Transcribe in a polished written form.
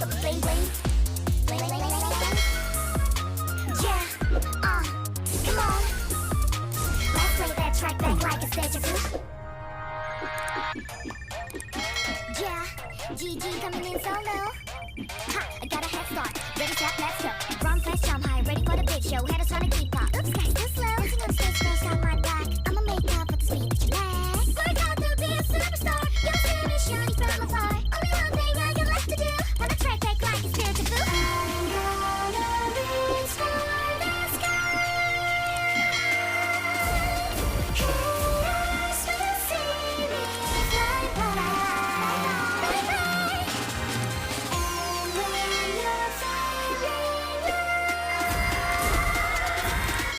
bling bling. Yeah, come on. Let's play that track back like it's deja vu. Yeah, GG coming in solo. Ha, I got a head start. Ready, set, let's go. Run fast, jump high, ready for the big show. Haters trying to keep